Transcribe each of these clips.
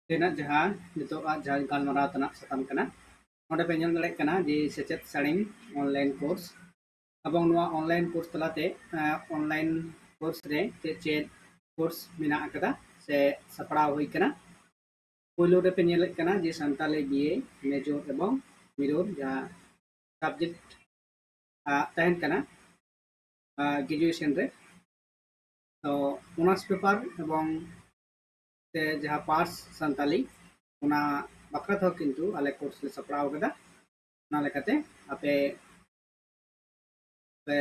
तेना जहाँ नितोगा जहाँ गालमाराव तना सताम कना नोडे पे ñel दाड़ेग कना जे सेचेत साड़िम ऑनलाइन कोर्स अबंग नुआ ऑनलाइन कोर्स तलाते ऑनलाइन कोर्स रे चेद कोर्स मिना अकदा से सपड़ा हुई कना पुलो रे पे ñel कना जे संताली बीए मेजर एवं मिरोर जहाँ सब्जेक्ट तहन कना ग्रेजुएशन रे तो ऑनर्स पेपर एवं ते जहाँ पास संताली उना बकरा थो किंतु आले कोर्स ले सपड़ाव कदा ना लेकाते आपे पे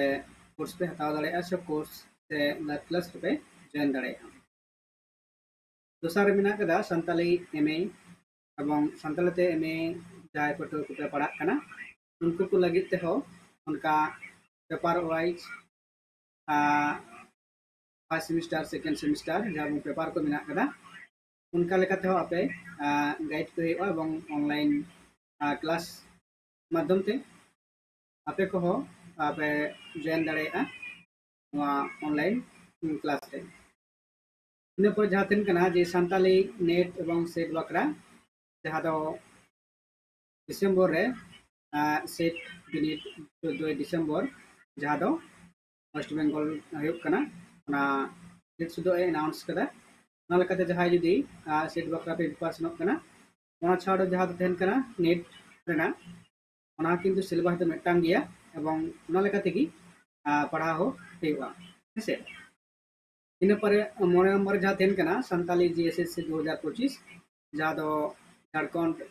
कोर्स पे हताव दाड़े सब कोर्स से लाइफ क्लास पे जॉइन दाड़े दोसार मिना कदा संताली एमए एवं संतालते एमए जाय पटो को पे पढ़ा कना उनको को लगित ते हो उनका paper wise first semester second semester जहाँ पेपर को मिना कदा उनका लेकाते हो आपे गाइड को हुआ एवं ऑनलाइन क्लास माध्यम ते आपे को हो आपे जॉइन दाड़ेगा ऑनलाइन क्लास रे इन पर जहाँ तीन कना जे संताली नेट एवं सेट बकरा जहाँ दो दिसंबर रे सेट बिनिट 2 दिसंबर जहाँ दो वेस्ट बेंगल हुई कना ना नेट सुदो अनाउंस कदा ना लेकाते जहाँ जुदी सेट बकरा पे प्रिपरेशन कना ओना छाड़ो जहाँ दो तहन कना नेट रेना ओना किंतु सिलेबस दो मिटांग गया एवं ओना लेकाते की पढ़ा हो हुआ हेसे इन पर मोने नंबर जहाँ तहन कना संताली जीएसएससी 2025 जहाँ दो झारखंड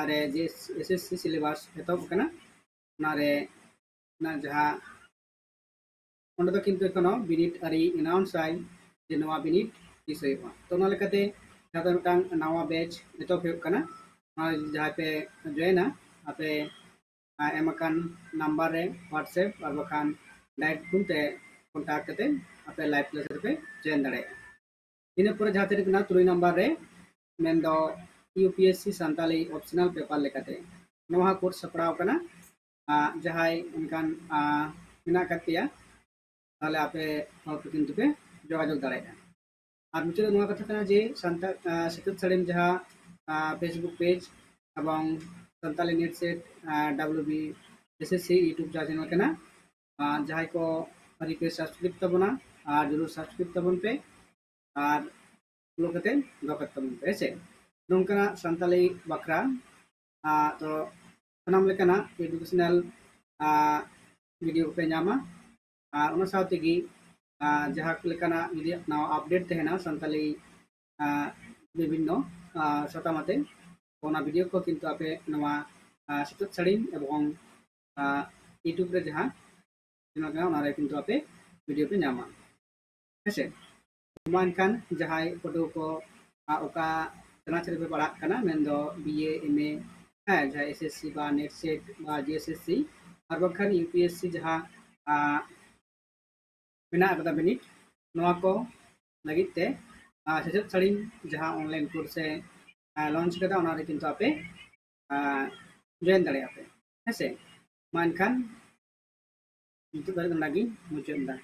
रे जीएसएससी सिलेबस एतब कना ना रे ना जहाँ ओंडे दो किंतु कोनो बिनिट आरी अनाउंस आइ जे नवा बिनिट तीस हुआ तो ओना लेकाते जहाँ दो मिटांग नवा बैच एतब हुई कना जहाँ पे जॉइना आपे एमकान नंबर रे व्हाट्सएप और बखान डायरेक्ट फोनते कॉन्टैक्ट करते आपे लाइव क्लास पे जॉइन दाड़े इन पर जहाँ तक ना 3 नंबर रे मेन दो यूपीएससी संताली ऑप्शनल पेपर लेकाते नवा कोर्स सपड़ाव कना जहाँ उनकान मिना कतिया ताले आपे किंतु पे जोगाजोग दाड़े और मुझे नवा कथा कना जे संता सेचेत साड़िम जहाँ फेसबुक पेज एवं Santali net set WB SSC YouTube channel कना जहाँ को रिक्वेस्ट सब्सक्राइब तबना और जरूर सब्सक्राइब तबन पे और फॉलो करते दो तबन पे ऐसे नोंकना संताली बकरा तो सनाम लेकना एजुकेशनल वीडियो पे नामा और उन साथ की जहाँ लेकना यदि नवा अपडेट तहना संताली विभिन्न सतामते ओना वीडियो को किंतु आपे नवा सेचेत साड़िम एवं यूट्यूब रे जहाँ किंतु आपे वीडियो पे नामा हेसे मानकान जहाँ पटो को ओका तनाच रे पे पढ़ा कना मेन दो बीए एमए जहाँ एसएससी बा नेट सेट बा जीएसएससी और बखान यूपीएससी जहाँ मिना कदा बिनिट नवा को लगित ते सेचेत साड़िम जहाँ ऑनलाइन कोर्स से लॉन्च कदा ओना रे किंतु आपे जॉइन दाड़े आपे हेसे मानकान नितु दारे लगी मुचाद दा।